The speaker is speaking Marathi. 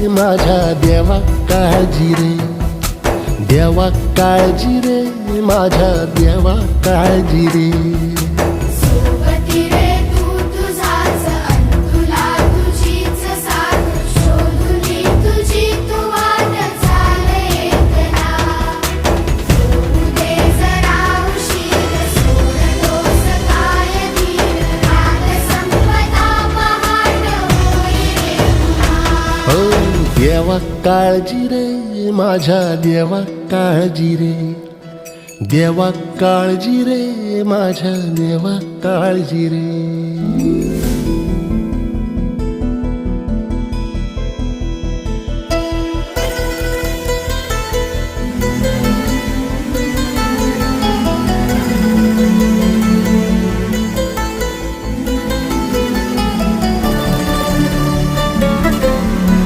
माझ्या देवा काळजी रे, देवा काळजी रे, माझ्या देवा काळजी रे. सोबती रे तू तुझाच अन तुला तुझीच साथ, शोधुनी तुझी तू वाट चाल एकला. होऊ दे जरा उशीर, सोड दोष काय धीर, रात संपता पहाट होई रे पुन्हा. हो देवा काळजी रे, माझ्या देवा काळजी रे, देवा काळजी रे, माझ्या देवा काळजी रे.